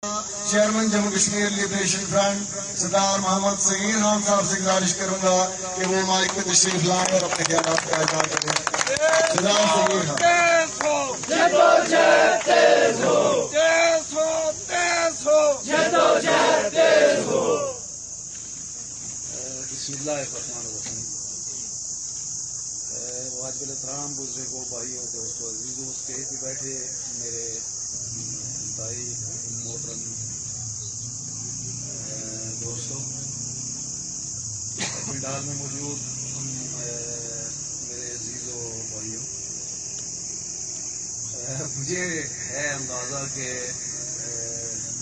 Chairman Jammu Kashmir liberation front سردار محمد صغیر خان صاحب سے گزارش کروں گا کہ وہ مائک میں تشریف لائیں اور اپنے خیالات کا اظہار کریں. سردار صغیر خان. بسم اللہ الرحمن الرحیم. واجب الاحترام بزرگوں بھائیوں دوستوں عزیزوں اسٹیج پہ بیٹھے میرے بھائی محترم دوستوں پنڈال میں موجود میرے عزیزوں بھائیوں، مجھے ہے اندازہ کہ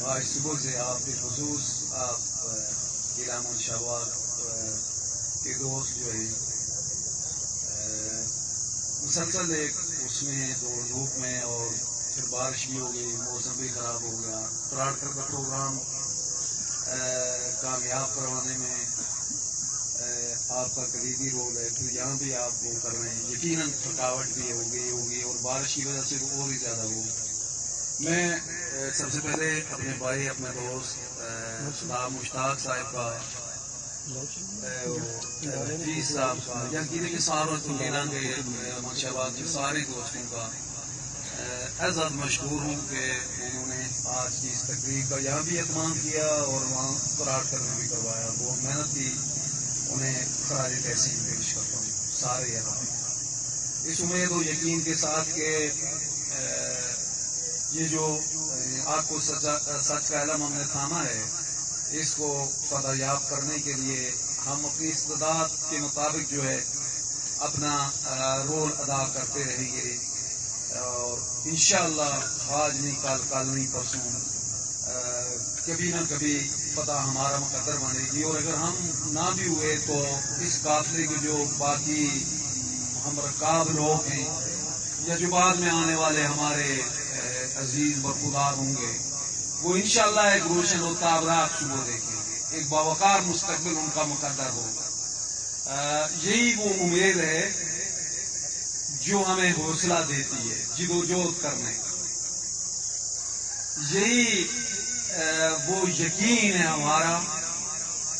آج صبح سے آپ کے خصوص آپ علام شہباز کے دوست جو ہے مسلسل ایک اس میں دوڑ دھوپ میں اور پھر بارش بھی ہو گئی، موسم بھی خراب ہو گیا، پراٹکر کا پروگرام کامیاب کروانے میں آپ کا قریبی رول ہے. پھر یہاں بھی آپ وہ کر رہے ہیں، یقیناً تھکاوٹ بھی ہوگی اور بارش کی وجہ سے اور بھی زیادہ ہوگی. میں سب سے پہلے اپنے بھائی اپنے دوست سردار مشتاق صاحب کا حفیظ صاحب کا یا کہ ساروں کے منشیات کے سارے دوستوں کا عزت مشکور ہوں کہ انہوں نے آج کی اس تقریب کا یہاں بھی اہتمام کیا اور وہاں پراٹکر میں بھی کروایا. بہت محنت کی، انہیں خراج تحسین پیش کرتا ہوں سارے اس امید و یقین کے ساتھ کہ یہ جو آپ کو سچ کا علم ہم نے تھاما ہے، اس کو فتح یاب کرنے کے لیے ہم اپنی استعداد کے مطابق جو ہے اپنا رول ادا کرتے رہیں گے اور انشاءاللہ آج نہیں کل نہیں پرسوں کبھی نہ کبھی فتح ہمارا مقدر بنے گی. اور اگر ہم نہ بھی ہوئے تو اس قافلے کے جو باقی ہم رکاب لوگ ہیں یا جو بعد میں آنے والے ہمارے عزیز برخودار ہوں گے، وہ انشاءاللہ ایک روشن و تابناک صبح دیکھیں گے، ایک باوقار مستقبل ان کا مقدر ہوگا. یہی وہ امید ہے جو ہمیں حوصلہ دیتی ہے جدوجہد کرنے کا. یہی وہ یقین ہے ہمارا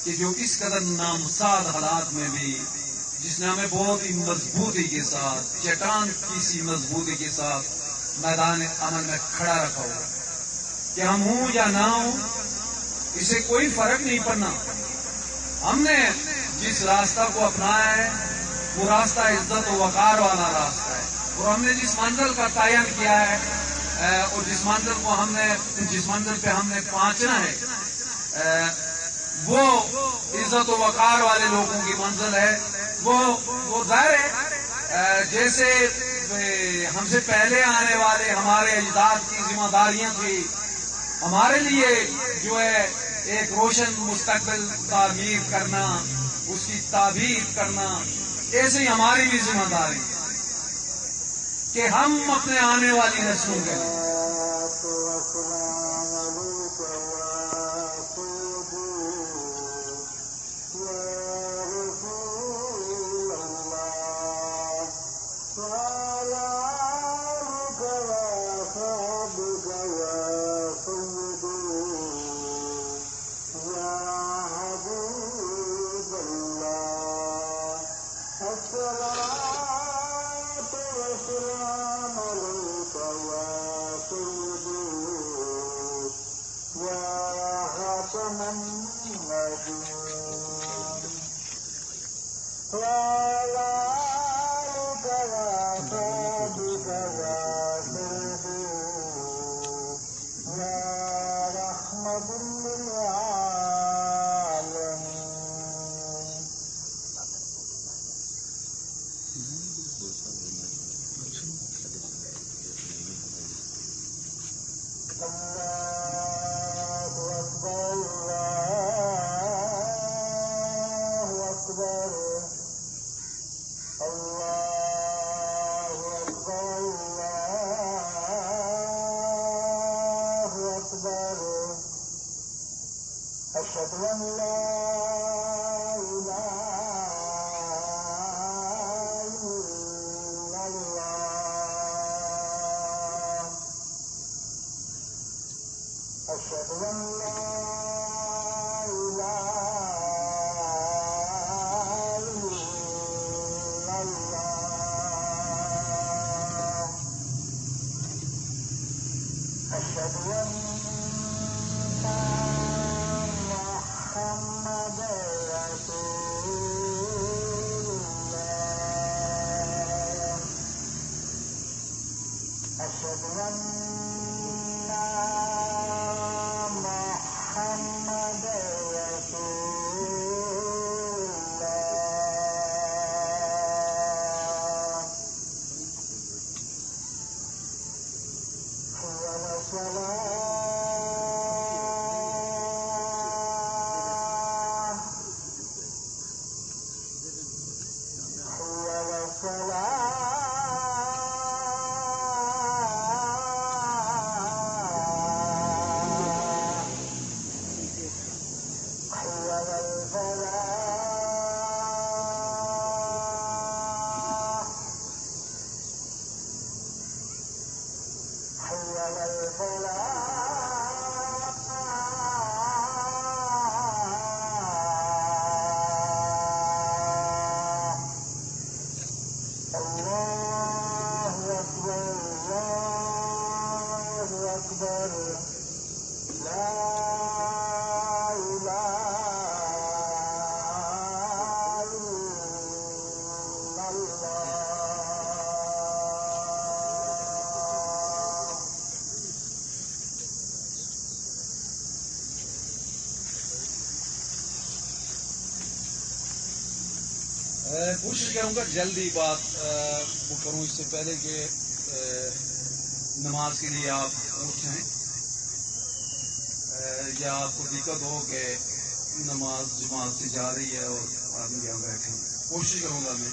کہ جو اس قدر نامساعد حالات میں بھی جس نے ہمیں بہت ہی مضبوطی کے ساتھ چٹان کی سی مضبوطی کے ساتھ میدان امن میں کھڑا رکھا ہوا کہ ہم ہوں یا نہ ہوں اسے کوئی فرق نہیں پڑنا. ہم نے جس راستہ کو اپنایا ہے وہ راستہ عزت و وقار والا راستہ ہے، اور ہم نے جس منزل کا تعین کیا ہے اور جس منزل پہ ہم نے پہنچنا ہے وہ عزت و وقار والے لوگوں کی منزل ہے. وہ ظاہر ہے جیسے ہم سے پہلے آنے والے ہمارے اجداد کی ذمہ داریاں تھی ہمارے لیے جو ہے ایک روشن مستقبل تعمیر کرنا، اس کی تعبیر کرنا، ایسے ہی ہماری بھی ذمہ داری کہ ہم اپنے آنے والی نسلوں کے لیے کوشش کروں گا جلدی بات وہ کروں اس سے پہلے کہ نماز کے لیے آپ اٹھیں یا آپ کو دقت ہو کہ نماز جماعت سے جا رہی ہے اور آپ یہاں بیٹھیں. کوشش کروں گا میں.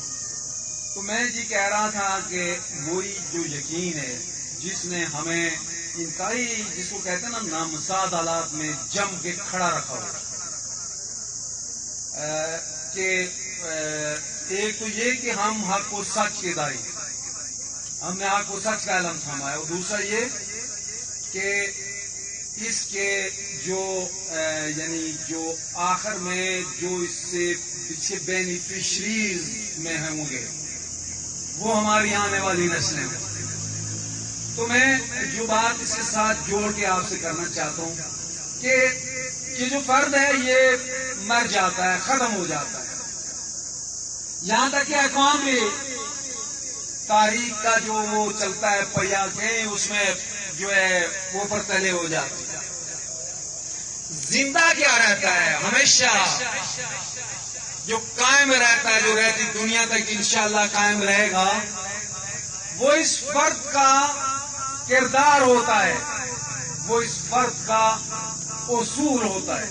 تو میں جی کہہ رہا تھا کہ وہی جو یقین ہے جس نے ہمیں انتہائی جس کو کہتے ہیں نا نامساعد حالات میں جم کے کھڑا رکھا ہوا کہ ایک تو یہ کہ ہم حق و سچ کے دائی ہم نے حق و سچ کا علم تھاما ہے اور دوسرا یہ کہ اس کے جو یعنی جو آخر میں جو اس سے پیچھے بینیفیشریز میں ہوں گے وہ ہماری آنے والی نسلیں ہیں. تو میں جو بات اس کے ساتھ جوڑ کے آپ سے کرنا چاہتا ہوں کہ یہ جو فرد ہے یہ مر جاتا ہے ختم ہو جاتا ہے. یہاں تک کہ اقوام بھی تاریخ کا جو وہ چلتا ہے پہیا کے اس میں جو ہے وہ پر تلے ہو جاتے ہیں. زندہ کیا رہتا ہے ہمیشہ جو قائم رہتا ہے جو رہتی دنیا تک انشاءاللہ قائم رہے گا وہ اس فرد کا کردار ہوتا ہے وہ اس فرد کا اصول ہوتا ہے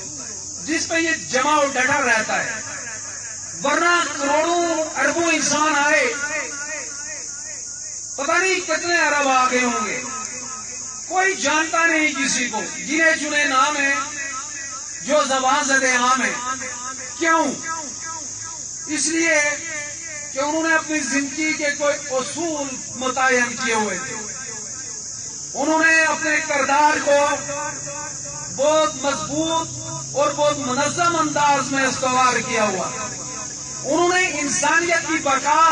جس پہ یہ جمع و ڈٹا رہتا ہے. ورنہ کروڑوں اربوں انسان آئے پتہ نہیں کتنے ارب آ گئے ہوں گے کوئی جانتا نہیں کسی کو. گنے چنے نام ہیں جو زبان زدے عام ہیں. کیوں؟ اس لیے کہ انہوں نے اپنی زندگی کے کوئی اصول متعین کیے ہوئے تھے. انہوں نے اپنے کردار کو بہت مضبوط اور بہت منظم انداز میں استوار کیا ہوا. انہوں نے انسانیت کی بقا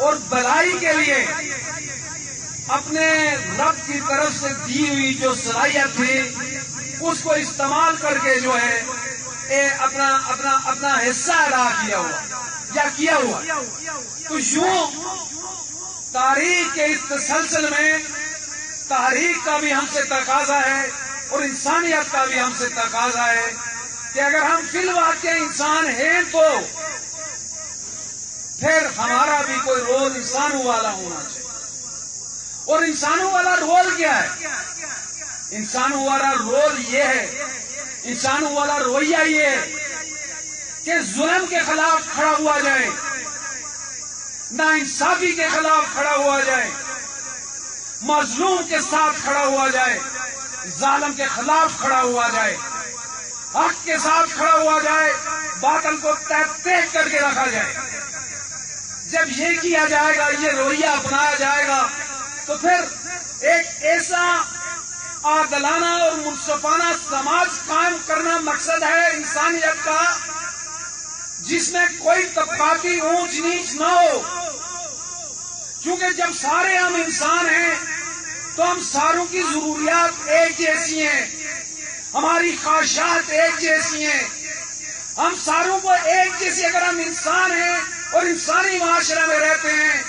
اور بھلائی کے لیے اپنے رب کی طرف سے دی ہوئی جو صلاحیت تھی اس کو استعمال کر کے جو ہے اپنا حصہ ادا کیا ہوا. تو یوں تاریخ کے اس تسلسل میں تاریخ کا بھی ہم سے تقاضا ہے اور انسانیت کا بھی ہم سے تقاضا ہے کہ اگر ہم فی الواقع انسان ہیں تو پھر ہمارا بھی کوئی رول انسانوں والا ہونا چاہیے. اور انسانوں والا رول کیا ہے؟ انسانوں والا رول یہ ہے انسانوں والا رویہ یہ ہے کہ ظلم کے خلاف کھڑا ہوا جائے ناانصافی کے خلاف کھڑا ہوا جائے مظلوم کے ساتھ کھڑا ہوا جائے ظالم کے خلاف کھڑا ہوا جائے حق کے ساتھ کھڑا ہوا جائے باطل کو تیگ کر کے رکھا جائے. جب یہ کیا جائے گا یہ رویہ اپنایا جائے گا تو پھر ایک ایسا عادلانہ اور منصفانہ سماج قائم کرنا مقصد ہے انسانیت کا، جس میں کوئی طبقاتی اونچ نیچ نہ ہو، کیونکہ جب سارے ہم انسان ہیں تو ہم ساروں کی ضروریات ایک جیسی ہیں، ہماری خواہشات ایک جیسی ہیں، ہم ساروں کو ایک جیسی، اگر ہم انسان ہیں اور انسانی معاشرے میں رہتے ہیں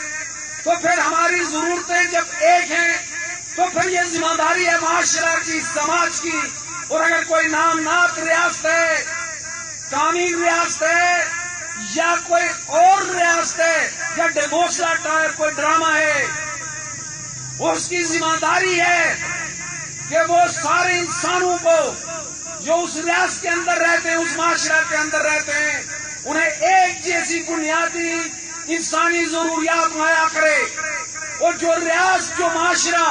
تو پھر ہماری ضرورتیں جب ایک ہیں تو پھر یہ ذمہ داری ہے معاشرہ کی، سماج کی۔ اور اگر کوئی نامناک ریاست ہے، کامین ریاست ہے، یا کوئی اور ریاست ہے، یا ڈیموکرا ٹائر کوئی ڈرامہ ہے، اس کی ذمہ داری ہے کہ وہ سارے انسانوں کو جو اس ریاست کے اندر رہتے ہیں، اس معاشرہ کے اندر رہتے ہیں، انہیں ایک جیسی بنیادی انسانی ضروریات مہیا کرے۔ اور جو ریاست، جو معاشرہ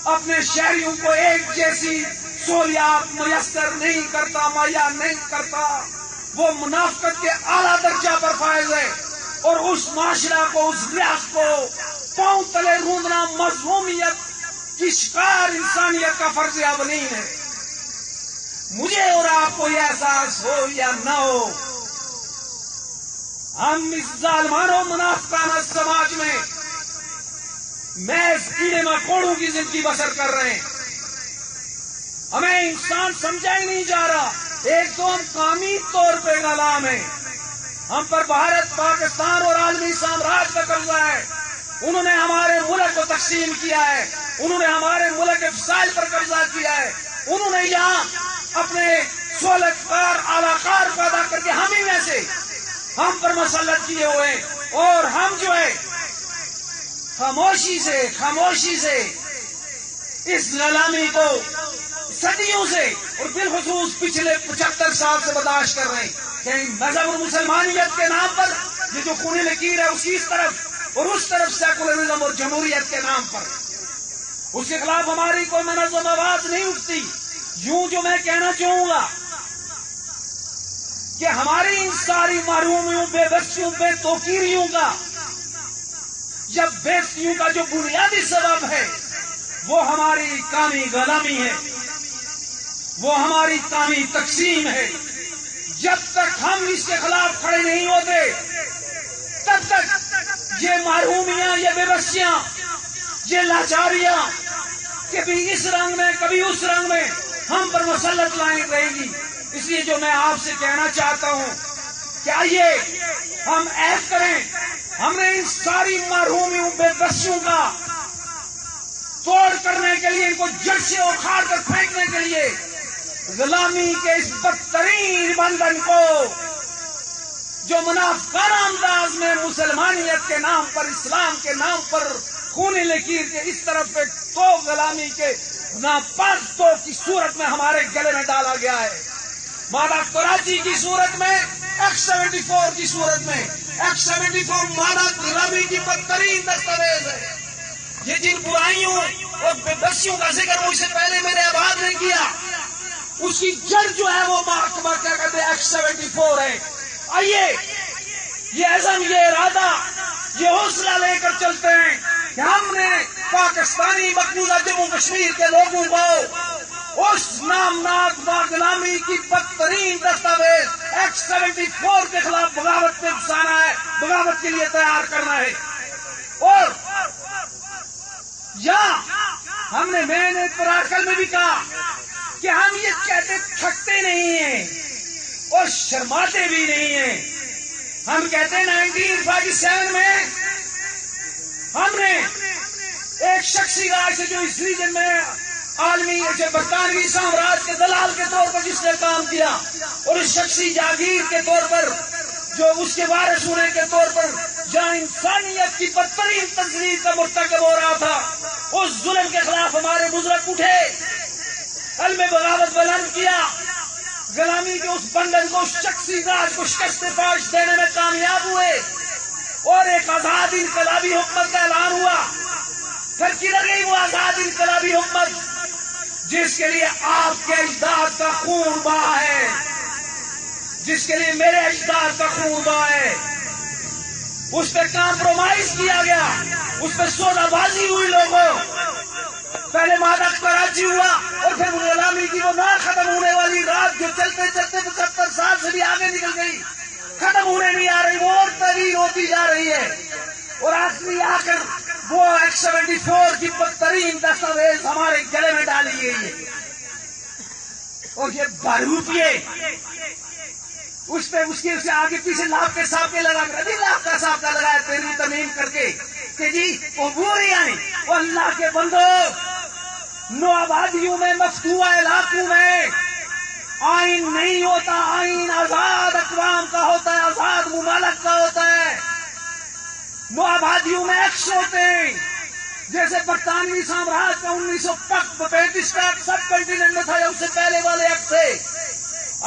اپنے شہریوں کو ایک جیسی سہولیات میسر نہیں کرتا، مہیا نہیں کرتا، وہ منافقت کے اعلیٰ درجہ پر فائز ہے، اور اس معاشرہ کو، اس ریاست کو پاؤں تلے روندنا مظلومیت کی شکار انسانیت کا فرض اولین ہے۔ مجھے اور آپ کو یہ احساس ہو یا نہ ہو، ہم اس ظالمانہ و منافقانہ سماج میں محض کیڑے مکوڑوں کی زندگی بسر کر رہے ہیں، ہمیں انسان سمجھا ہی نہیں جا رہا۔ ایک تو ہم قومی طور پہ غلام ہیں، ہم پر بھارت، پاکستان اور عالمی سامراج کا قبضہ ہے، انہوں نے ہمارے ملک کو تقسیم کیا ہے، انہوں نے ہمارے ملک کے فضائل پر قبضہ کیا ہے، انہوں نے یہاں اپنے سہولت کار، اعلی کار پیدا کر کے ہم ہی میں سے ہم پر مسلط کیے ہوئے، اور ہم جو ہے خاموشی سے اس غلامی کو صدیوں سے اور بالخصوص پچھلے 75 سال سے برداشت کر رہے ہیں کہ مذہب اور مسلمانیت کے نام پر یہ جو خون لکیر ہے اسی طرف، اور اس طرف سیکولرزم اور جمہوریت کے نام پر، اس کے خلاف ہماری کوئی منظم آواز نہیں اٹھتی۔ یوں جو میں کہنا چاہوں گا کہ ہماری ان ساری محرومیوں، بے بسیوں، بے توقیریوں کا یا بےزتیوں کا جو بنیادی سبب ہے وہ ہماری قومی غلامی ہے، وہ ہماری قومی تقسیم ہے۔ جب تک ہم اس کے خلاف کھڑے نہیں ہوتے تب تک یہ محرومیاں، یہ بے بسیاں، یہ لاچاریاں کبھی اس رنگ میں کبھی اس رنگ میں ہم پر مسلط رہے گی۔ اس لیے جو میں آپ سے کہنا چاہتا ہوں کہ آئیے ہم عہد کریں، ہم نے ان ساری محرومیوں، بے بسیوں کا توڑ کرنے کے لیے، ان کو جڑ سے اکھاڑ کر پھینکنے کے لیے غلامی کے اس بدترین بندھن کو جو منافقانہ انداز میں مسلمانیت کے نام پر، اسلام کے نام پر خون لکیر کے اس طرف ایک تو غلامی کے ناپاک تو کی صورت میں ہمارے گلے میں ڈالا گیا ہے، مادہ کراچی کی صورت میں، ایکٹ 74 کی صورت میں۔ ایکٹ 74 مادہ غلامی کی بدترین دستاویز ہے۔ یہ جن برائیوں اور بے بسیوں کا ذکر مجھ سے پہلے میرے احباب نے کیا، اس کی جڑ جو ہے وہ محکمہ کیا کہتے ہیں ایکٹ 74 ہے۔ آئیے یہ عزم، یہ ارادہ، یہ حوصلہ لے کر چلتے ہیں کہ ہم نے پاکستانی مقبوضہ جموں کشمیر کے لوگوں کو اس نامناک غلامی کی بدترین دستاویز ایکٹ 74 کے خلاف بغاوت پہ اکسانا ہے، بغاوت کے لیے تیار کرنا ہے۔ اور میں نے پراکل میں بھی کہا کہ ہم یہ کہتے تھکتے نہیں ہیں اور شرماتے بھی نہیں ہیں۔ ہم کہتے ہیں 1947 میں ہم نے ایک شخصی رائے سے جو اس ریجن میں عالمی برطانوی سامراج کے دلال کے طور پر جس نے کام کیا، اور اس شخصی جاگیر کے طور پر جو اس کے وارث ہونے کے طور پر جہاں انسانیت کی بدترین تجزیے کا مرتکب ہو رہا تھا، اس ظلم کے خلاف ہمارے بزرگ اٹھے، علم بغاوت بلند کیا، غلامی کے اس بندن کو، اس شخصی راج کو شکست فاش دینے میں کامیاب ہوئے، اور ایک آزاد انقلابی حکومت کا اعلان ہوا۔ پھر کدھر گئی وہ آزاد انقلابی حکومت جس کے لیے آپ کے اجداد کا خون بہا ہے، جس کے لیے میرے اجداد کا خون بہا ہے؟ اس پہ کمپرومائز کیا گیا، اس پہ سودا بازی ہوئی لوگوں، پہلے مادہ کراچی ہوا اور پھر غلامی کی وہ نہ ختم ہونے والی رات جو چلتے چلتے 75 سال سے بھی آگے نکل گئی، ختم ہونے نہیں آ رہی، وہ اور طویل ہوتی جا رہی ہے، اور آخری آ کر وہ ایکٹ 74 کی بدترین دستاویز ہمارے گلے میں ڈالی گئی ہے، اور یہ باروپیے اس پہ اس کے آگے پیچھے لاکھ کے ساپے لگا کر ابھی لاکھ کا ساپا لگایا تیری تمیم کر کے کہ جی عبور ہی آئیں، وہ اللہ کے بندو نو آبادیوں میں مفتوحہ علاقوں میں آئین نہیں ہوتا، آئین آزاد اقوام کا ہوتا ہے، آزاد ممالک کا ہوتا ہے، نو آبادیوں میں ایکٹس ہوتے ہیں، جیسے برطانوی سامراج کا 1935 کا ایکٹ سب کنٹیننٹ میں تھا یا اس سے پہلے والے ایکٹ تھے،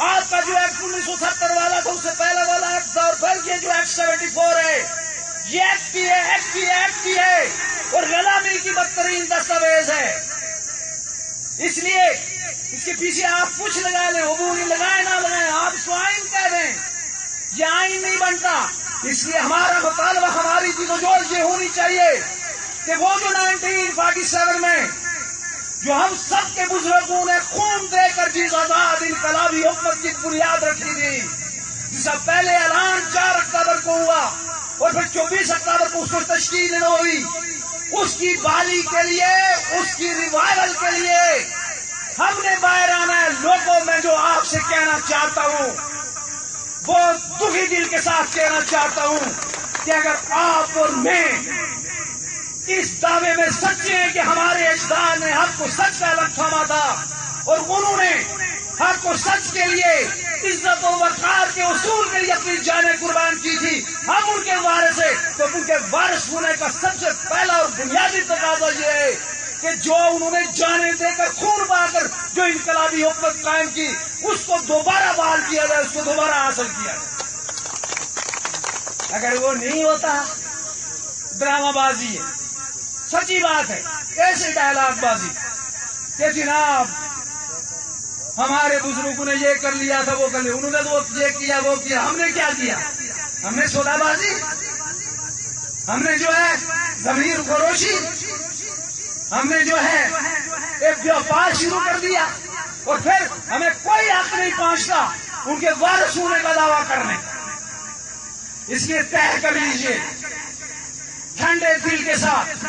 آپ کا جو ایکٹ 1970 والا تھا اس سے پہلا والا ایکٹ تھا، اور پھر یہ جو ایکٹ 74 ہے یہ ایکٹ کی ہے، ایکٹ کی ہے، ایکٹ کی ہے، اور غلامی کی بدترین دستاویز ہے۔ اس لیے اس کے پیچھے آپ کچھ لگا لیں، عبور نہیں لگائیں نہ لگائیں، آپ اس کو آئین کہہ دیں، یہ آئین نہیں بنتا۔ اس لیے ہمارا مطالبہ، ہماری جدوجہد یہ ہونی چاہیے کہ وہ جو 1947 میں جو ہم سب کے بزرگوں نے خون دے کر جس آزاد انقلابی حکومت کی بنیاد رکھی تھی، جس کا پہلے اعلان 4 اکتوبر کو ہوا اور پھر 24 اکتوبر کو اس کو تشکیل نہ ہوئی، اس کی بحالی کے لیے، اس کی ریوائول کے لیے ہم نے باہر آنا ہے۔ لوگوں میں جو آپ سے کہنا چاہتا ہوں وہ دکھی دل کے ساتھ کہنا چاہتا ہوں کہ اگر آپ اور میں اس دعوے میں سچے ہیں کہ ہمارے اجداد نے حق کو سچ کا علم تھاما تھا اور انہوں نے حق کو سچ کے لیے، عزت و وقار کے اصول کے لیے اپنی جانیں قربان کی تھی، ہم ان کے وارث ہیں، تو ان کے وارث ہونے کا سب سے پہلا اور بنیادی تقاضا یہ ہے کہ جو انہوں نے جانیں دے کر خون بہا کر جو انقلابی حکومت قائم کی اس کو دوبارہ بحال کیا جائے، اس کو دوبارہ حاصل کیا جائے۔ اگر وہ نہیں ہوتا ڈرامہ بازی ہے، سچی بات ہے، ایسی ڈائلاگ بازی کہ جناب ہمارے بزرگوں نے یہ کر لیا تھا، وہ کر لیا، انہوں نے تو یہ کیا وہ کیا، ہم نے کیا کیا؟ ہم نے سودا بازی، ہم نے جو ہے ضمیر فروشی، ہم نے جو ہے ایک ویاپار شروع کر دیا، اور پھر ہمیں کوئی حق نہیں پہنچتا ان کے وارث ہونے کا دعویٰ کرنے۔ اس لیے طے کر لیجیے ٹھنڈے دل کے ساتھ،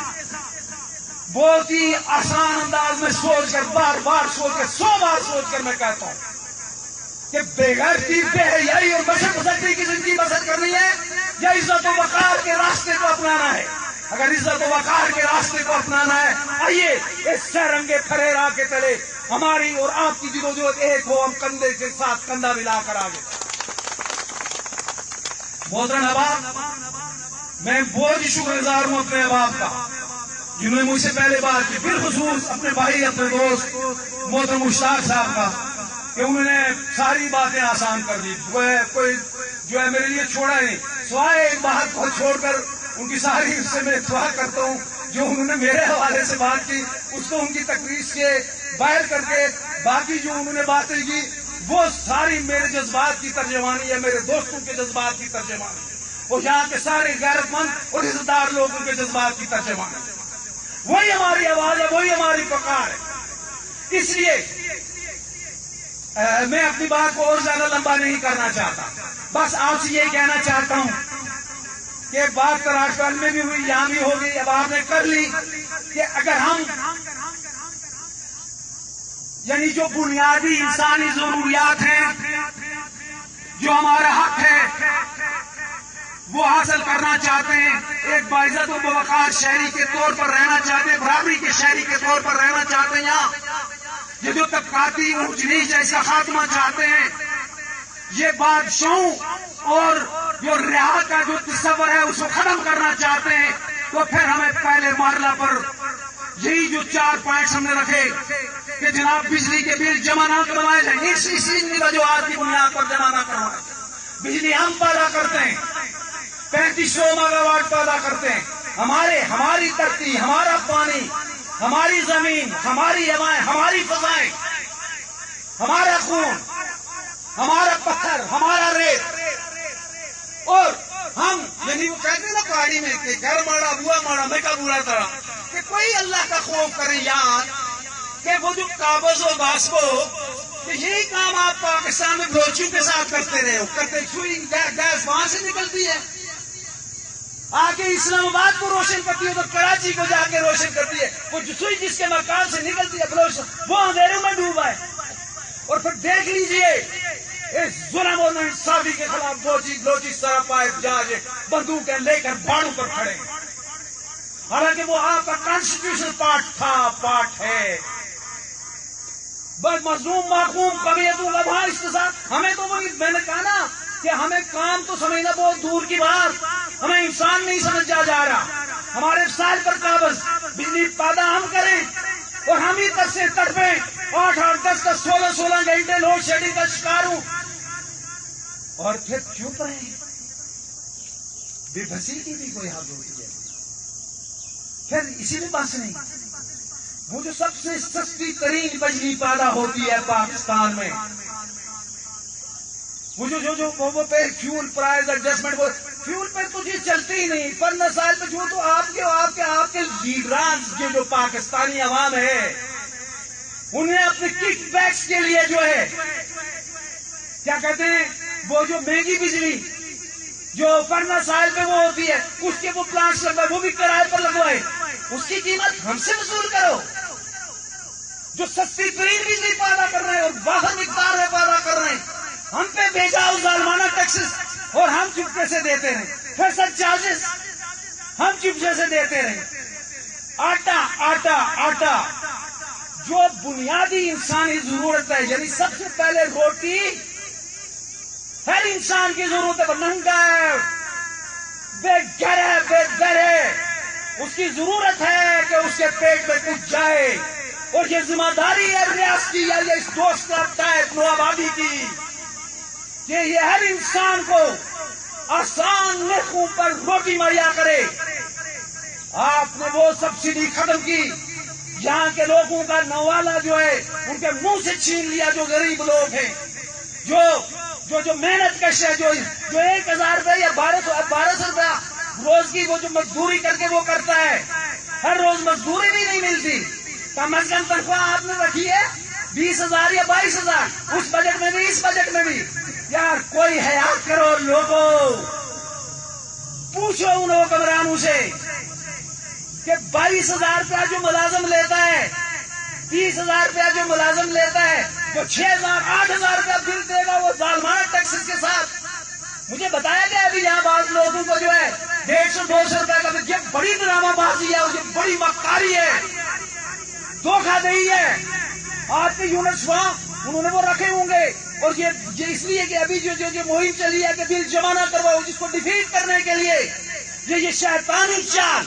بہت ہی آسان انداز میں سوچ کر، بار بار سوچ کر، 100 بار سوچ کر میں کہتا ہوں کہ بغیرتی، بے حیائی اور بشر بستی کی زندگی بسر کرنی ہے یا عزت و وقار کے راستے کو اپنانا ہے؟ اگر عزت و وقار کے راستے کو اپنانا ہے، آئیے اس سرنگے کھڑے راہ کے تلے ہماری اور آپ کی جدوجہد ایک ہو، ہم کندھے کے ساتھ کندھا ملا کر آگے۔ محترم احباب، میں بہت ہی شکر گزار ہوں اپنے احباب کا جنہوں نے مجھ سے پہلے بات کی، بالخصوص اپنے بھائی، اپنے دوست محترم مشتاق صاحب کا، کہ انہوں نے ساری باتیں آسان کر دی، کوئی جو ہے میرے لیے چھوڑا نہیں، سوائے ایک بات کو چھوڑ کر ان کی ساری اس سے میں دعا کرتا ہوں جو انہوں نے میرے حوالے سے بات کی اس کو ان کی تقریر سے باہر کر کے، باقی جو انہوں نے باتیں کی وہ ساری میرے جذبات کی ترجمانی ہے، میرے دوستوں کے جذبات کی ترجمانی ہے، اور یہاں کے سارے غیرت مند اور عزت دار لوگوں کے جذبات کی ترجمانی ہے۔ وہی ہماری آواز ہے، وہی ہماری پکار ہے۔ اس لیے میں اپنی بات کو اور زیادہ لمبا نہیں کرنا چاہتا، بس آپ سے یہی کہنا چاہتا ہوں کہ بات کراچی میں بھی ہوئی، یہاں بھی ہوگی، اب آپ نے کر لی کہ اگر ہم یعنی جو بنیادی انسانی ضروریات ہیں، جو ہمارا حق ہے وہ حاصل کرنا چاہتے ہیں، ایک باعزت و باوقار شہری کے طور پر رہنا چاہتے ہیں، برابری کے شہری کے طور پر رہنا چاہتے ہیں، یہاں یہ جو طبقاتی اونچ نیچ ہے اس کا خاتمہ چاہتے ہیں، یہ بادشاہوں اور جو رعایا کا جو تصور ہے اس کو ختم کرنا چاہتے ہیں، تو پھر ہمیں پہلے مرحلہ پر یہی جو 4 پوائنٹس ہم نے رکھے کہ جناب بجلی کے بل جمع نہ کروائے جائیں، اسی وجوہات کی بنیاد پر جمع نہ کروائے، بجلی ہم پیدا کرتے ہیں، 3500 میگا واٹ پیدا کرتے ہیں، ہماری دھرتی، ہمارا پانی، ہماری زمین، ہماری ہوائیں، ہماری فضائیں، ہمارا خون، ہمارا پتھر، ہمارا ریت، اور ہم یعنی وہ کہتے ہیں نا پہاڑی میں کہ گھر ماڑا بوا ماڑا میں کا بوڑا تھا، کہ کوئی اللہ کا خوف کریں یار کہ وہ جو قابض و باسکو کہ یہی کام آپ پاکستان میں بلوچیوں کے ساتھ کرتے رہے ہو، کرتے سوئی گیس وہاں سے نکلتی ہے آگے اسلام آباد کو روشن کرتی ہے تو کراچی کو جا کے روشن کرتی ہے، وہ سوئی جس کے مکان سے نکلتی ہے بلوچ وہ اندھیروں میں ڈوبا ہے۔ اور پھر دیکھ لیجئے اس ظلم اور ناانصافی کے خلاف بلوچی سراپائے جاج بندوقیں لے کر باڑوں پر کھڑے، حالانکہ وہ آپ کا کانسٹیٹیوشنل پارٹ ہے۔ بس مظلوم معقوم قبیلتوں کا بھار استحصال ہمیں تو وہی میں نے کہا نا کہ ہمیں کام تو سمجھنا بہت دور کی بات، ہمیں انسان نہیں سمجھا جا رہا۔ ہمارے سائل پر قابض بجلی پیدا ہم کریں اور ہم ہی تک سے تڑپیں، 8 10 کا 16 گھنٹے لوڈ شیڈنگ کا شکار ہوں اور پھر چپ رہے۔ بے بسی کی بھی کوئی حد ہوتی ہے۔ پھر اسی میں بس نہیں، وہ جو سب سے سستی ترین بجلی پیدا ہوتی ہے پاکستان میں، وہ جو پہ فیول پرائز ایڈجسٹمنٹ، وہ فیول پہ تو یہ چلتی ہی نہیں، پر مسائل پہ جو تو آپ کے لیڈران جو پاکستانی عوام ہے انہیں اپنے کک بیکس کے لیے جو ہے کیا کہتے ہیں وہ جو مہنگی بجلی جو فرنا سائل پہ وہ ہوتی ہے اس کے وہ پلانٹس لگوائے، وہ بھی کرائے پر لگوائے، اس کی قیمت ہم سے وصول کرو۔ جو سستی ترین بجلی پیدا کر رہے ہیں اور واحد مقدار میں پیدا کر رہے ہیں ہم پہ بھیجا ظالمانہ ٹیکسز اور ہم چپکے سے دیتے رہے، پھر سب چارجز ہم چپکے سے دیتے رہے۔ آٹا جو بنیادی انسانی ضرورت ہے، یعنی سب سے پہلے روٹی ہر انسان کی ضرورت ہے، ننگا ہے، بے گھر ہے، بے در ہے، اس کی ضرورت ہے کہ اس کے پیٹ میں کچھ جائے، اور یہ ذمہ داری ہے ریاستی یا یہ اس دوست کا نوآبادی کی کہ یہ ہر انسان کو آسان نرخوں پر روٹی مہیا کرے۔ آپ نے وہ سبسڈی ختم کی، یہاں کے لوگوں کا نوالا جو ہے ان کے منہ سے چھین لیا، جو غریب لوگ ہیں، جو محنت کش ہے، جو 1000 روپے یا 1200 روپیہ روز کی وہ جو مزدوری کر کے وہ کرتا ہے، ہر روز مزدوری بھی نہیں ملتی، کم از کم تنخواہ آپ نے رکھی ہے 20,000 یا 22,000، اس بجٹ میں بھی اس بجٹ میں بھی۔ یار کوئی حیا کرو لوگوں، پوچھو ان حکمرانوں سے کہ 22,000 روپیہ جو ملازم لیتا ہے، 30,000 روپیہ جو ملازم لیتا ہے، جو 6,000 8,000 روپیہ بل دے گا وہ ظالمانہ ٹیکسز کے ساتھ۔ مجھے بتایا گیا ابھی یہاں بعض لوگوں کو جو ہے 150-200 روپیہ کا، یہ بڑی ڈرامہ بازی ہے، یہ بڑی مکاری ہے، دھوکہ دہی ہے۔ آپ کے یونٹس وہاں انہوں نے وہ رکھے ہوں گے، اور یہ اس لیے کہ ابھی جو مہم چلی ہے کہ بل جمع نہ کرواؤ، جس کو ڈیفیٹ کرنے کے لیے یہ شیطانی چال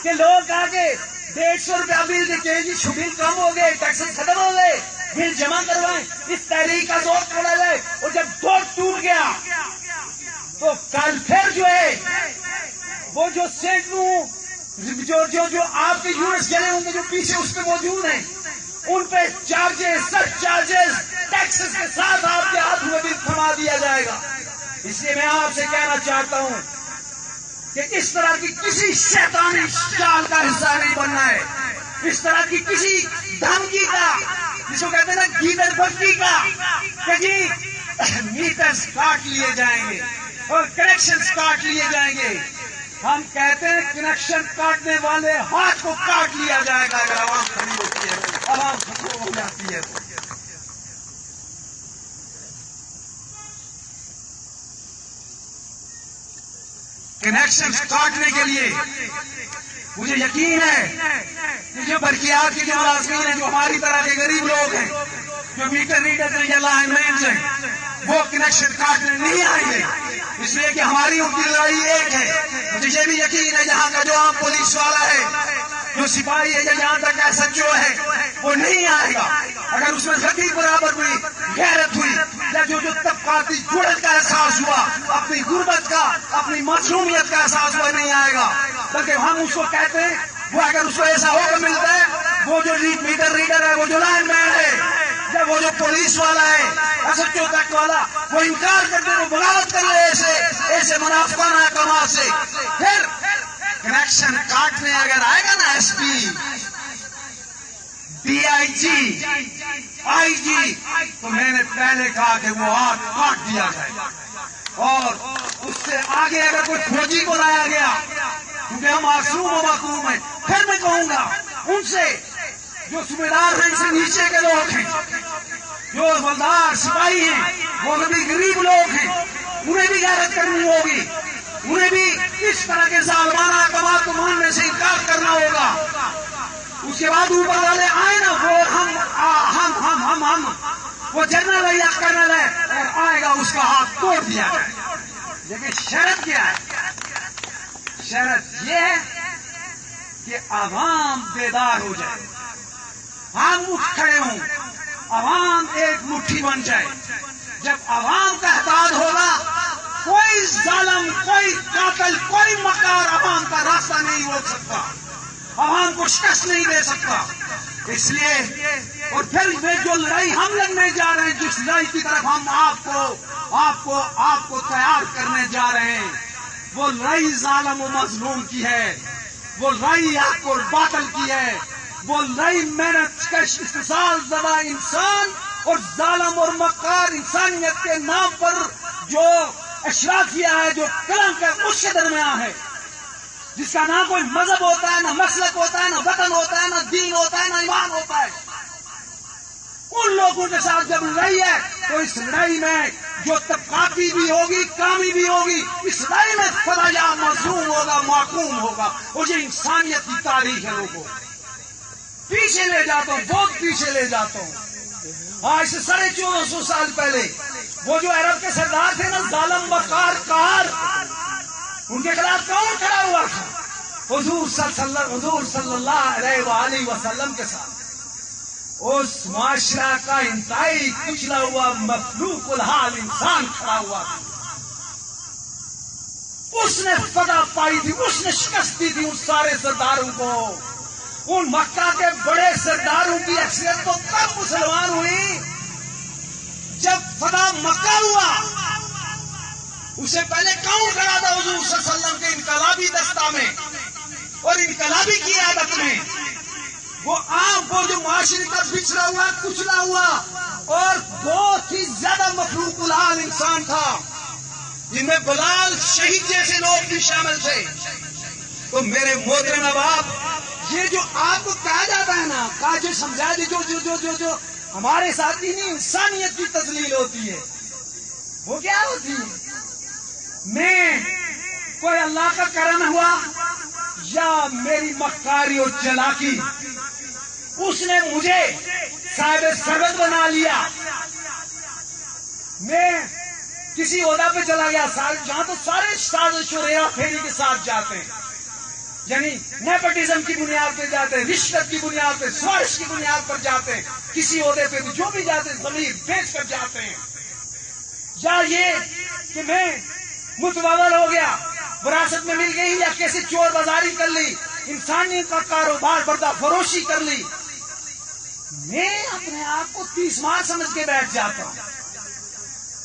کہ لوگ آگے 150 روپیہ بل دیتے ہیں، جی بل کم ہو گئے، ٹیکسز ختم ہو گئے، بل جمع کروائیں، اس تحریک کا زور چھوڑا جائے۔ اور جب دور ٹوٹ گیا تو کل پھر جو ہے وہ جو سینکڑوں جو آپ کے یونٹس چلے ہوں گے جو پیچھے اس پہ موجود ہیں، ان پہ چارجز، سر چارجز، ٹیکسز کے ساتھ آپ کے ہاتھ میں بھی تھما دیا جائے گا۔ اس لیے میں آپ سے کہنا چاہتا ہوں کہ اس طرح کی کسی شیطانی چال کا حصہ نہیں بننا ہے، اس طرح کی کسی دھمکی کا، جس کو کہتے ہیں نا گیدڑ بھٹکی کا، کہ جی میٹرز کاٹ لیے جائیں گے اور کنیکشنز کاٹ لیے جائیں گے۔ ہم کہتے ہیں کنیکشن کاٹنے والے ہاتھ کو کاٹ لیا جائے گا اگر عوام کھڑی ہوتی ہے، عوام ختم ہو جاتی ہے۔ کنیکشن کاٹنے کے لیے مجھے یقین ہے کہ جو برقیات کے جو ملازمین ہیں، جو ہماری طرح کے غریب لوگ ہیں، جو میٹر ریڈرز ہیں یا لائن مینز ہیں، وہ کنیکشن کاٹنے نہیں آئیں گے، اس لیے کہ ہماری ان کی لڑائی ایک ہے۔ مجھے یہ بھی یقین ہے یہاں کا جو عام پولیس والا ہے، جو سپاہی ہے یا یہاں تک ایس ایچ او ہے، وہ نہیں آئے گا اگر اس میں ذاتی برابر ہوئی، غیرت ہوئی، یا جو طبقاتی جڑت کا احساس ہوا، اپنی غربت کا، اپنی معصومیت کا احساس ہوا، نہیں آئے گا۔ بلکہ ہم اس کو کہتے ہیں وہ اگر اس کو ایسا حکم ملتا ہے، وہ جو میٹر ریڈر ہے، وہ جو لائن مین ہے، یا وہ جو پولیس والا ہے، ایس ایچ او تک والا، وہ انکار کرتے، وہ بغاوت کر رہے ایسے منافقانہ احکامات سے، پھر کنیکشن کاٹنے اگر آئے گا نا ایس پی ڈی آئی جی آئی جی تو میں نے پہلے کہا کہ وہ ہاتھ کاٹ دیا جائے، اور اس سے آگے اگر کوئی فوجی کو لایا گیا کیونکہ ہم معصوم و معصوم ہیں، پھر میں کہوں گا ان سے جو صوبیدار ہیں، ان سے نیچے کے لوگ ہیں، جو حوالدار سپاہی ہیں، وہ بھی غریب لوگ ہیں، انہیں بھی غیرت کرنی ہوگی، انہیں بھی اس طرح کے ظالمانہ احکامات کو ماننے سے انکار کرنا ہوگا۔ اس کے بعد اوپر والے آئے نا، وہ ہم وہ جنرل ہے یا کرنل ہے، اور آئے گا اس کا ہاتھ توڑ دیا جائے۔ لیکن شرط کیا ہے؟ شرط یہ ہے کہ عوام بیدار ہو جائے، ہم اٹھ کھڑے ہوں، عوام ایک مٹھی بن جائے۔ جب عوام کا اتحاد ہوگا، کوئی ظالم، کوئی قاتل، کوئی مکار عوام کا راستہ نہیں روک سکتا، عوام کو شکست نہیں دے سکتا۔ اس لیے اور پھر جو لڑائی ہم لڑنے جا رہے ہیں، جس لڑائی کی طرف ہم آپ کو تیار کرنے جا رہے ہیں، وہ لڑائی ظالم و مظلوم کی ہے، وہ لڑائی حق اور باطل کی ہے، وہ لڑائی محنت کش استحصال زدہ انسان اور ظالم اور مکار انسانیت کے نام پر جو اشرافیہ ہے، جو کلنک ہے، اس کے درمیان ہے، جس کا نہ کوئی مذہب ہوتا ہے، نہ مسلک ہوتا ہے، نہ وطن ہوتا ہے، نہ دین ہوتا ہے، نہ ایمان ہوتا ہے۔ ان لوگوں کے ساتھ جب لڑائی ہے تو اس لڑائی میں جو طبقاتی بھی ہوگی، کامی بھی ہوگی، اس لڑائی میں فلایا مظلوم ہوگا، معقوم ہوگا، اور یہ انسانیت کی تاریخ ہے۔ لوگوں پیچھے لے جاتا ہوں، بہت پیچھے لے جاتا ہوں۔ آج سے 1450 سال پہلے وہ جو عرب کے سردار تھے نا، ظالم مکار کار، ان کے خلاف کون کھڑا ہوا تھا؟ حضور صلی اللہ علیہ وآلہ وسلم کے ساتھ۔ اس معاشرہ کا انتہائی کچلا ہوا مخلوق الحال انسان کھڑا ہوا تھا، اس نے فتح پائی تھی، اس نے شکست دی تھی ان سارے سرداروں کو۔ ان مکہ کے بڑے سرداروں کی اکثریت تو تب مسلمان ہوئی جب فتح مکہ ہوا۔ اسے پہلے کون کھڑا تھا؟ حضور صلی اللہ علیہ وسلم کے انقلابی دستہ میں اور انقلابی کی عادت میں۔ وہ وہ جو معاشرے کا بچھڑا ہوا، کچلا ہوا اور بہت ہی زیادہ مخلوق الحال انسان تھا، جن میں بلال شہید جیسے لوگ بھی شامل تھے۔ تو میرے محترم باپ، یہ جو آپ کو کہا جاتا ہے نا، کاجے سمجھا دی، جو ہمارے ساتھ ہی نہیں انسانیت کی تذلیل ہوتی ہے، وہ کیا ہوتی ہے؟ میں کوئی اللہ کا کرم ہوا یا میری مکاری اور چلاکی، اس نے مجھے صاحب سربت بنا لیا، میں کسی عہدہ پہ چلا گیا، جہاں تو سارے سازش و ریرا پھیری کے ساتھ جاتے ہیں، یعنی نیپوٹزم کی بنیاد پہ جاتے ہیں، رشوت کی بنیاد پہ، سوارش کی بنیاد پر جاتے ہیں، کسی عہدے پہ جو بھی جاتے ہیں ضمیر بیچ کر جاتے ہیں۔ یا یہ کہ میں متبادل ہو گیا، وراثت میں مل گئی، یا کیسے چور بازاری کر لی، انسانیت کا کاروبار بردہ فروشی کر لی، میں اپنے آپ کو 30 مار سمجھ کے بیٹھ جاتا ہوں۔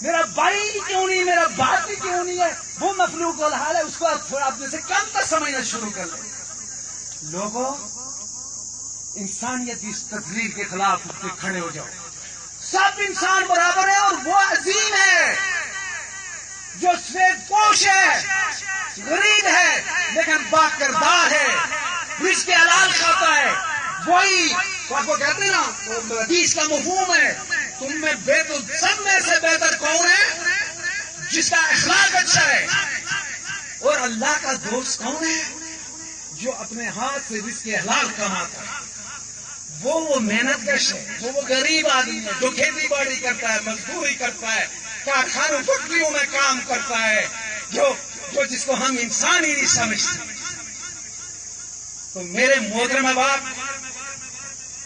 میرا بھائی کیوں نہیں، میرا باپ بھی کیوں نہیں ہے، وہ مخلوق الحال ہے، اس کو تھوڑا اپنے سے کم تک سمجھنا شروع کر لیں۔ لوگوں، انسانیت کی اس تذلیل کے خلاف اٹھ کے کھڑے ہو جاؤ۔ سب انسان برابر ہے، اور وہ عظیم ہے جو سفید پوش ہے، غریب ہے لیکن با کردار ہے، رزق حلال کھاتا ہے، وہی آپ کو کہتے ہیں نا، حدیث کا مفہوم ہے، تم میں سب میں سے بہتر کون ہے؟ جس کا اخلاق اچھا ہے۔ اور اللہ کا دوست کون ہے؟ جو اپنے ہاتھ سے رزق حلال کماتا ہے، وہ محنت کش ہے، وہ غریب آدمی ہے جو کھیتی باڑی کرتا ہے، مزدوری کرتا ہے، کارخانوں فیکٹریوں میں کام کرتا ہے، جو جس کو ہم انسان ہی نہیں سمجھتے۔ تو میرے محترم باپ،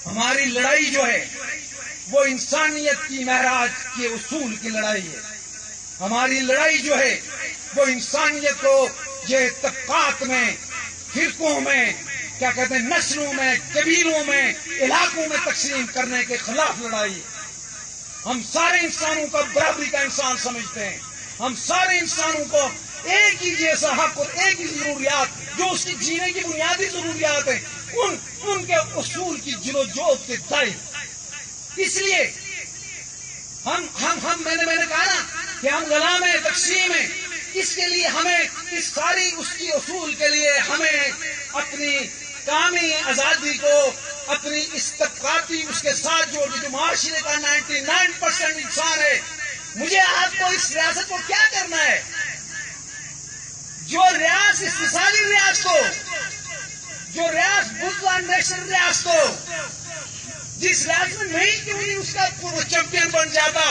ہماری لڑائی جو ہے وہ انسانیت کی معراج کے اصول کی لڑائی ہے۔ ہماری لڑائی جو ہے وہ انسانیت کو یہ طبقات میں، فرقوں میں، کیا کہتے ہیں، نسلوں میں، قبیلوں میں، علاقوں میں تقسیم کرنے کے خلاف لڑائی ہے۔ ہم سارے انسانوں کو برابری کا انسان سمجھتے ہیں، ہم سارے انسانوں کو ایک ہی جیسا حق اور ایک ہی ضروریات جو اس کی جینے کی بنیادی ضروریات ہیں ان کے اصول کی جلو جوت کے تئیں. اس لیے میں نے کہا نا کہ ہم غلام ہیں، تقسیم ہیں. اس کے لیے ہمیں اس کی اصول کے لیے ہمیں اپنی قومی آزادی کو اپنی اس طبقاتی اس کے ساتھ جو معاشرے کا 99% انسان ہے. مجھے آپ کو اس ریاست کو کیا کرنا ہے؟ جو ریاست اقتصادی ریاست ہو، جو ریاست بزرگ نیشنل ریاست ہو، جس ریاست میں نہیں کیوں نہیں اس کا چیمپئن بن جاتا،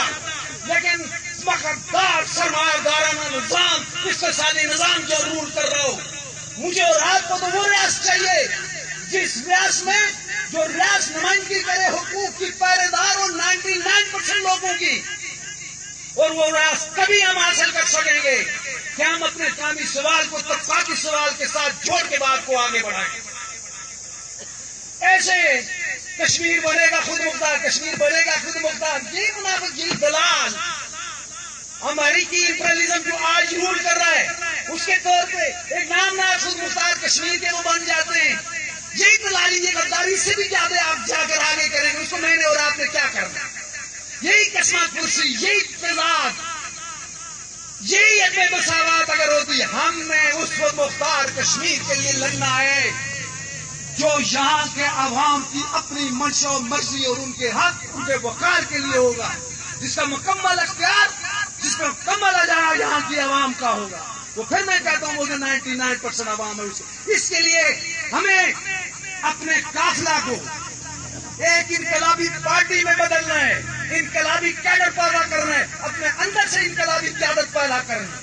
لیکن مقدار سرمایہ دارانہ نظام، اقتصادی نظام جو رول کر رہا ہو، مجھے اور آپ کو تو وہ ریاست چاہیے جس ریاست میں جو ریاست نمائندگی کرے حقوق کی پہرے دار اور 99% لوگوں کی. اور وہ ریاست کبھی ہم حاصل کر سکیں گے کہ ہم اپنے قومی سوال کو طبقاتی سوال کے ساتھ جوڑ کے بات کو آگے بڑھائیں. ایسے کشمیر بنے گا خود مختار، کشمیر بنے گا خود مختار، یہ منافق، یہ دلال امریکی امپریلزم جو آج رول کر رہا ہے اس کے طور پہ ایک نام نہ خود مختار کشمیر کے وہ بن جاتے ہیں. یہی دلالی، یہ غداری سے بھی زیادہ آپ جا کر آگے کریں گے. اس کو میں نے اور آپ نے کیا کرنا؟ یہی قسمت کرسی، یہی اقتدار، یہی عدم مساوات اگر ہوتی، ہم نے اس وقت مختار کشمیر کے لیے لڑنا ہے جو یہاں کے عوام کی اپنی منشا و مرضی اور ان کے حق، ان کے وقار کے لیے ہوگا، جس کا مکمل اختیار، جس کا مکمل اجارہ یہاں کی عوام کا ہوگا. وہ پھر میں کہتا ہوں وہ 99% عوام ہے. اس کے لیے ہمیں اپنے قافلہ کو ایک انقلابی پارٹی میں بدلنا ہے، انقلابی کیڈر پیدا کرنا ہے، اپنے اندر سے انقلابی قیادت پیدا کرنا ہے.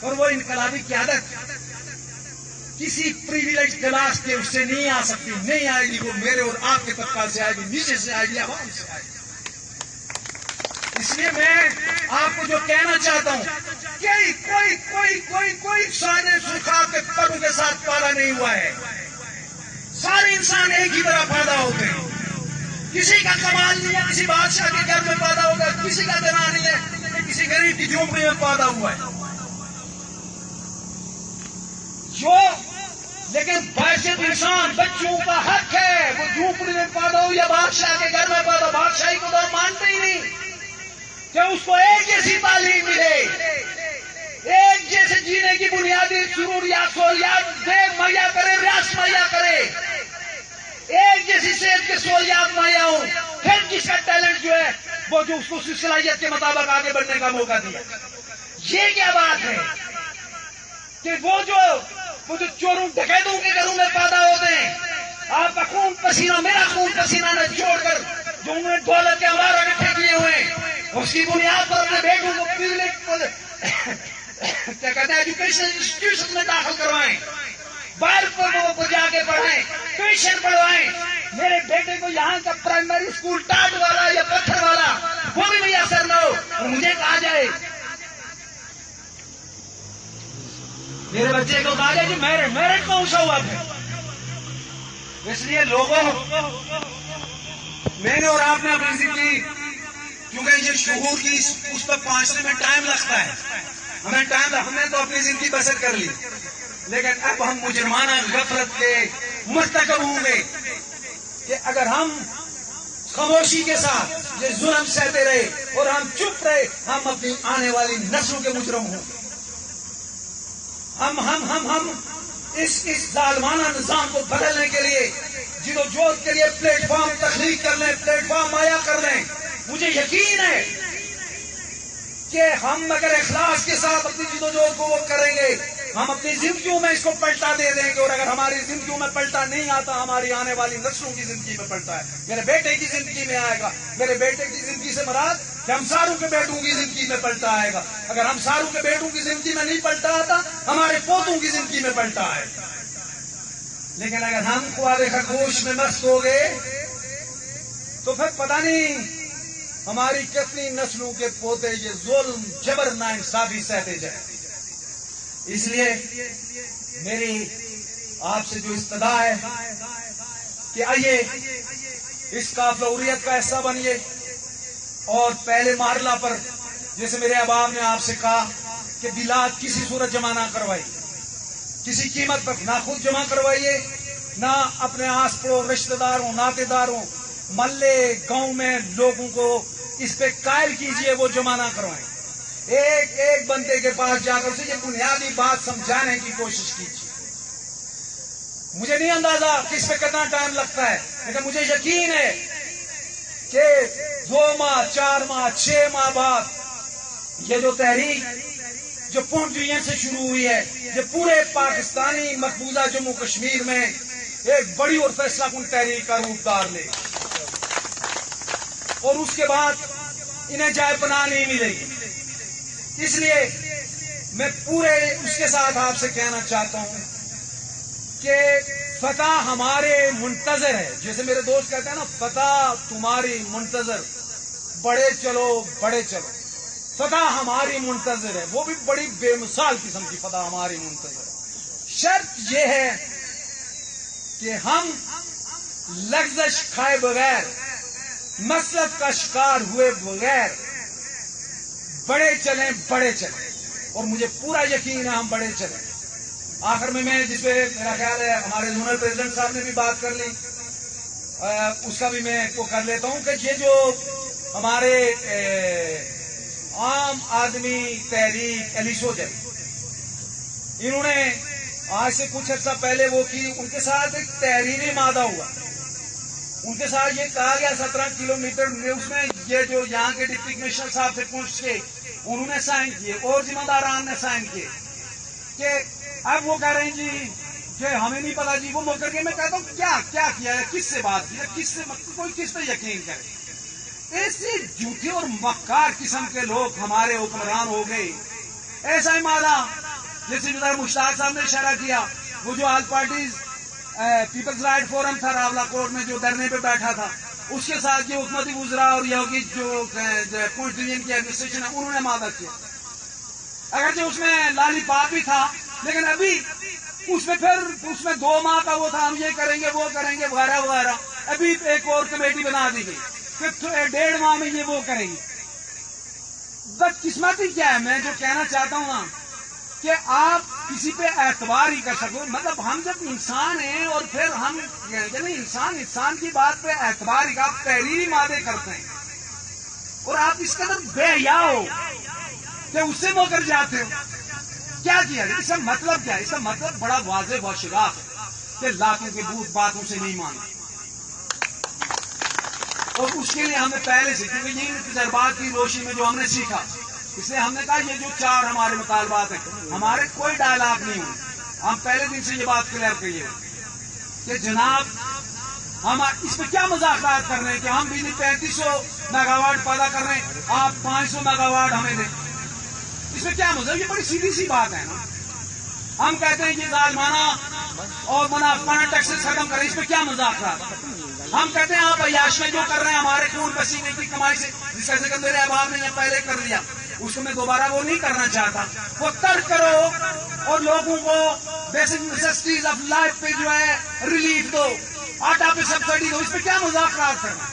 اور وہ انقلابی قیادت کسی پریویلیج کلاس کے اس سے نہیں آ سکتی، نہیں آئے گی. وہ میرے اور آپ کے طبقہ سے آئے گی، نیچے سے آئے گی، عوام سے آئے گی. اس لیے میں آپ کو جو کہنا چاہتا ہوں کہ کوئی سانے سرخاب کے پروں کے ساتھ پیدا نہیں ہوا ہے. سارے انسان ایک ہی طرح پیدا ہوتے ہیں. کسی کا کمال نہیں ہے کسی بادشاہ کے گھر میں پیدا ہوگا، کسی کا گناہ نہیں ہے کہ کسی غریب کی جھونپڑی میں پیدا ہوا ہے. لیکن بحثیت انسان بچوں کا حق ہے، وہ جھونپڑی میں پیدا ہو یا بادشاہ کے گھر میں پیدا. بادشاہی کو تو ہم مانتے ہی نہیں کہ اس کو ایک جیسی تعلیم ملے، ایک جیسے جینے کی بنیادی ضروریات سہولیات مہیا کرے، ریاست مہیا کرے، ایک جیسی صحت کے سہولیات مہیا ہوں. پھر جس کا ٹیلنٹ جو ہے وہ جو اس کو صلاحیت کے مطابق آگے بڑھنے کا موقع دیا. یہ کیا بات ہے کہ وہ جو چوروں ڈکیتوں کے گھروں میں پیدا ہوتے ہیں، آپ کا خون پسینہ میرا خون پسینہ نہ جوڑ کر جو انہوں نے دولت کے اموال اکٹھے کیے ہوئے ہیں، اس کی بنیاد پر اپنے بیٹوں کو کیا کہتے ہیں ایجوکیشن انسٹیٹیوشن میں داخل کروائیں، باہر پر جا کے پڑھائیں، ٹیوشن پڑھوائیں. میرے بیٹے کو یہاں کا پرائمری اسکول ٹاٹ والا یا پتھر والا وہ بھی میسر نہ ہو اور مجھے کہا جائے، میرے بچے کو کہا جائے کہ میرٹ کون سا ہوا تھا. اس لیے لوگوں، میں نے اور آپ نے اپنی زندگی، کیونکہ یہ شعور کی اس پر پہنچنے میں ٹائم لگتا ہے، ہم نے تو اپنی زندگی بسر کر لی، لیکن اب ہم مجرمانہ غفلت کے مرتکب ہوں گے کہ اگر ہم خاموشی کے ساتھ یہ ظلم سہتے رہے اور ہم چپ رہے، ہم اپنی آنے والی نسلوں کے مجرم ہوں گے. ہم اس ظالمانہ نظام کو بدلنے کے لیے جدوجہد کے لیے پلیٹ فارم تخلیق کر لیں، پلیٹ فارم مہیا کر لیں. مجھے یقین ہے کہ ہم اگر اخلاص کے ساتھ اپنی جدوجہد کو وہ کریں گے، ہم اپنی زندگیوں میں اس کو پلٹا دے دیں گے. اور اگر ہماری زندگیوں میں پلٹا نہیں آتا، ہماری آنے والی نسلوں کی زندگی میں پلٹا ہے. میرے بیٹے کی زندگی میں آئے گا. میرے بیٹے کی زندگی سے مراد کہ ہم ساروں کے بیٹوں کی زندگی میں پلٹا آئے گا. اگر ہم ساروں کے بیٹوں کی زندگی میں نہیں پلٹا آتا، ہمارے پوتوں کی زندگی میں پلٹا آئے گا. لیکن اگر ہم خواب خرگوش میں مست ہو گئے تو پھر پتہ نہیں ہماری کتنی نسلوں کے پوتے یہ ظلم جبر ناانصافی سہتے جائیں. اس لیے میری آپ سے جو استدعا ہے کہ آئیے اس قافلہ حریت کا حصہ بنیے، اور پہلے مرحلہ پر جیسے میرے احباب نے آپ سے کہا کہ بلاد کسی صورت جمع نہ کروائیے، کسی قیمت پر نہ خود جمع کروائیے، نہ اپنے آس پڑوس رشتہ داروں ناطے داروں محلے گاؤں میں لوگوں کو اس پہ قائل کیجئے وہ جمع نہ کروائیں۔ ایک ایک بندے کے پاس جا کر اسے یہ بنیادی بات سمجھانے کی کوشش کیجیے۔ مجھے نہیں اندازہ کہ اس پہ کتنا ٹائم لگتا ہے، لیکن مجھے یقین ہے کہ 2 ماہ 4 ماہ 6 ماہ بعد یہ جو تحریک جو پونچھ ڈویژن سے شروع ہوئی ہے، یہ پورے پاکستانی مقبوضہ جموں کشمیر میں ایک بڑی اور فیصلہ کن تحریک کا روپ دار لے، اور اس کے بعد انہیں جائے پناہ نہیں ملے گی۔ اس لیے میں پورے اس کے ساتھ آپ سے کہنا چاہتا ہوں کہ فتح ہمارے منتظر ہے، جیسے میرے دوست کہتے ہیں نا، فتح تمہاری منتظر، بڑے چلو بڑے چلو، فتح ہماری منتظر ہے، وہ بھی بڑی بے مثال قسم کی فتح ہماری منتظر ہے۔ شرط یہ ہے کہ ہم لغزش کھائے بغیر، مسلط کا شکار ہوئے بغیر بڑے چلیں بڑے چلیں، اور مجھے پورا یقین ہے ہم بڑے چلیں۔ آخر میں جس پہ میرا خیال ہے ہمارے زونل پریزیڈنٹ صاحب نے بھی بات کر لی، اس کا بھی میں وہ کر لیتا ہوں کہ یہ جو ہمارے عام آدمی تحریک ایلیسو جب انہوں نے آج سے کچھ عرصہ پہلے وہ کی، ان کے ساتھ ایک تحریری مادہ ہوا، ان کے ساتھ یہ کہا گیا 17 کلومیٹر میں، اس میں یہ جو یہاں کے ڈپٹی کمشنر صاحب سے پوچھ کے انہوں نے سائن کیے اور ذمہ داران نے سائن کیے کہ اب وہ کہہ رہے ہیں جی کہ ہمیں نہیں پتا جی وہ موقع کے۔ میں کہتا ہوں کیا کیا ہے، کس سے بات کی ہے، کس سے کوئی کس پہ یقین کرے؟ ایسے جھوٹے اور مکار قسم کے لوگ ہمارے حکمران ہو گئے۔ ایسا ہی مالا جیسے جدھر مشتاق صاحب نے اشارہ کیا، وہ جو all parties peoples right forum تھا راولہ کوٹ میں جو دھرنے پہ بیٹھا تھا، اس کے ساتھ یہ حکومتی وزراء اور یہاں کی جو پونچھ ڈویژن کی ایڈمنسٹریشن ہے انہوں نے مادہ کیا، اگرچہ اس میں لالی پاپ بھی تھا، لیکن ابھی اس میں 2 ماہ کا وہ تھا، ہم یہ کریں گے وہ کریں گے وغیرہ وغیرہ۔ ابھی ایک اور کمیٹی بنا دی گئی کہ 1.5 ماہ میں یہ وہ کریں گے۔ بدقسمتی کیا ہے، میں جو کہنا چاہتا ہوں نا کہ آپ کسی پہ اعتبار ہی کر سکو، مطلب ہم جب انسان ہیں اور پھر ہم یعنی انسان کی بات پہ اعتبار ہی، آپ تحریری مادے کرتے ہیں اور آپ اس قدر بے حیا ہو کہ اس سے وہ کر جاتے ہو۔ کیا کیا اس کا مطلب کیا ہے؟ اس کا مطلب بڑا واضح و شفاف ہے کہ لاتوں کے بھوت باتوں سے نہیں مانتے، اور اس کے لیے ہمیں پہلے سے، کیونکہ یہ تجربات کی روشنی میں جو ہم نے سیکھا، اس لیے ہم نے کہا یہ جو 4 ہمارے مطالبات ہیں، ہمارے کوئی ڈائلاگ نہیں ہوئے، ہم پہلے دن سے یہ بات کلیئر کریے کہ جناب ہم اس پہ کیا مذاکرات کر رہے ہیں کہ ہم بجلی 3500 میگا واٹ پیدا کر رہے ہیں، آپ 500 میگا واٹ ہمیں دیں، اس میں کیا مطلب؟ یہ بڑی سیدھی سی بات ہے نا۔ ہم کہتے ہیں کہ ظالمانہ اور منافقانہ ٹیکسز ختم کریں، اس میں کیا مذاکرات؟ ہم کہتے ہیں آپ عیاش میں جو کر رہے ہیں ہمارے خون پسینے کی کمائی سے، جس کا ذکر میرے احباب نے یہ پہلے کر دیا، اس کو میں دوبارہ وہ نہیں کرنا چاہتا، وہ ترک کرو اور لوگوں کو بیسک نیسیسٹیز آف لائف پہ جو ہے ریلیف دو، آٹا پہ سبسڈی دو، اس پہ کیا مذاکرات کرنا؟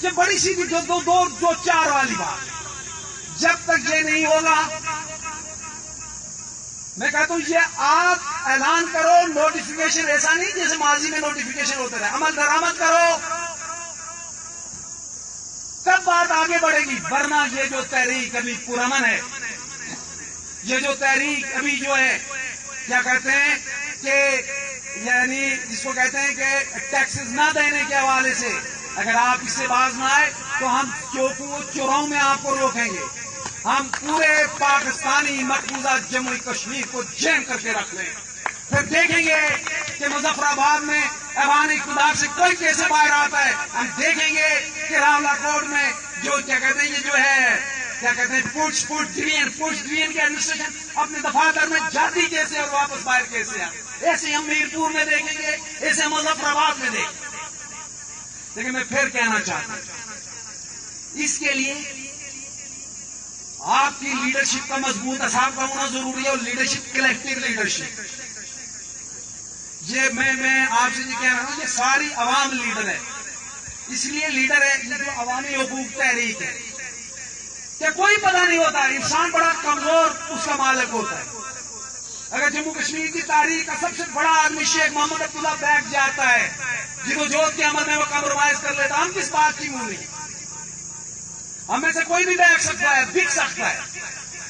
یہ بڑی سیدھی جو 4 والی بات، جب تک یہ نہیں ہوگا میں کہتا ہوں یہ آپ اعلان کرو، نوٹیفیکیشن ایسا نہیں جیسے ماضی میں نوٹیفیکیشن ہوتے رہے، عمل درآمد کرو، تب بات آگے بڑھے گی، ورنہ یہ جو تحریک ابھی پرامن ہے، یہ جو تحریک ابھی جو ہے کیا کہتے ہیں کہ یعنی جس کو کہتے ہیں کہ ٹیکسز نہ دینے کے حوالے سے اگر آپ اس سے باز نہ آئے تو ہم چوراہوں میں آپ کو روکیں گے، ہم پورے پاکستانی مقبوضہ جموں کشمیر کو جیم کر کے رکھ لیں، پھر دیکھیں گے کہ مظفر آباد میں ایوان اقتدار سے کوئی کیسے باہر آتا ہے، ہم دیکھیں گے کہ راولہ کوٹ میں جو کیا کہتے ہیں یہ جو ہے کیا کہتے ہیں پوچھ ڈویژن کی ایڈمنسٹریشن اپنے دفاتر میں جاتی کیسے اور واپس باہر کیسے آئے، ایسے ہم میرپور میں دیکھیں گے، ایسے ہم مظفر آباد میں دیکھیں گے۔ لیکن میں پھر کہنا چاہتا ہوں اس کے لیے آپ کی لیڈرشپ کا مضبوط اصحاب کا ہونا ضروری ہے، اور لیڈرشپ کلیکٹیو لیڈرشپ، یہ میں آپ سے یہ کہہ رہا ہوں یہ ساری عوام لیڈر ہے، اس لیے لیڈر ہے یہ جو عوامی حقوق تحریک ہے، کہ کوئی پتہ نہیں ہوتا. انسان بڑا کمزور اس کا مالک ہوتا ہے. اگر جموں کشمیر کی تاریخ کا سب سے بڑا آدمی شیخ محمد عبداللہ بیٹھ جاتا ہے جدوجہد کے عمل میں وہ کمپرومائز کر لیتا, ہم کس بات کی مولی؟ ہم میں سے کوئی بھی بیٹھ سکتا ہے, بک سکتا ہے,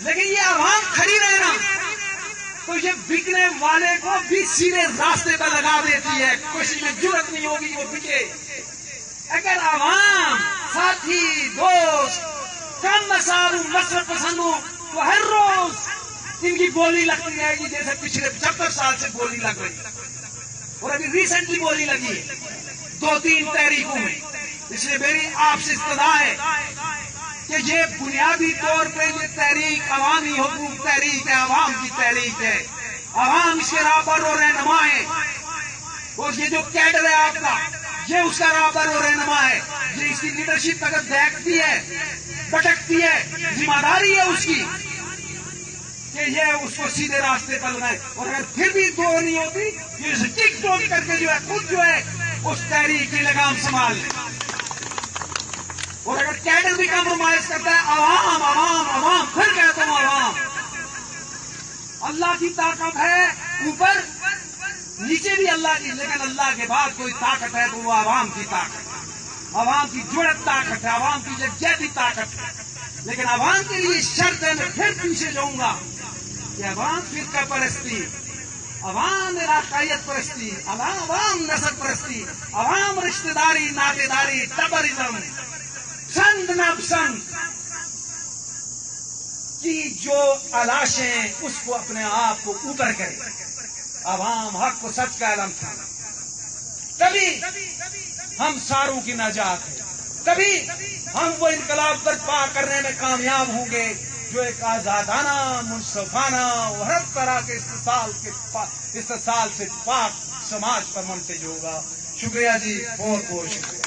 لیکن یہ عوام کھڑی رہے نا تو یہ بکنے والے کو بھی سیدھے راستے پر لگا دیتی ہے. کسی میں جرت نہیں ہوگی وہ بکے. اگر عوام, ساتھی, دوست کم نصاب مسلک پسند ہو تو ہر روز ان کی بولی لگتی رہے گی جیسے پچھلے 75 سال سے بولی لگ رہی ہے. اور ابھی ریسنٹلی بولی لگی ہے 2-3 تحریکوں میں. اس لیے میری آپ سے استدعا ہے کہ یہ بنیادی طور پہ یہ تحریک عوامی حقوق تحریک ہے, عوام کی تحریک ہے. عوام اس کے رہبر اور رہنما ہے, اور یہ جو کیڈر ہے آپ کا یہ اس کا رہبر اور رہنما ہے. یہ اس کی لیڈرشپ اگر دیکھتی ہے, بھٹکتی ہے, ذمہ داری ہے اس کی کہ یہ اس کو سیدھے راستے پر لگائے. اور اگر پھر بھی دو نہیں ہوتی یہ ٹک ٹوک کر کے جو ہے خود جو ہے اس تحریک کی لگام سنبھال لے. اور اگر کیڈر بھی کمپرومائز کرتا ہے, عوام عوام عوام, پھر کہتا ہوں عوام. اللہ کی طاقت ہے اوپر, نیچے بھی اللہ کی, لیکن اللہ کے بعد کوئی طاقت ہے تو وہ عوام کی طاقت ہے. عوام کی جڑت طاقت ہے, عوام کی یکجہتی طاقت ہے. لیکن عوام کے لیے شرط ہے, میں پھر پیچھے جاؤں گا کہ عوام فرقہ پرستی, عوام علاقائیت پرستی, عوام نسل پرستی, عوام رشتہ داری, ناطے داری, ٹبرزم, پسند ناپسند کی جو علاشیں اس کو اپنے آپ کو اوپر کرے. عوام حق کو سچ کا علم تھا, تبھی ہم ساروں کی نجات ہے, تبھی ہم وہ انقلاب برپا کرنے میں کامیاب ہوں گے جو ایک آزادانہ, منصفانہ اور ہر طرح کے استحصال سے پاک سماج پر منتج ہوگا. شکریہ جی, بہت بہت شکریہ.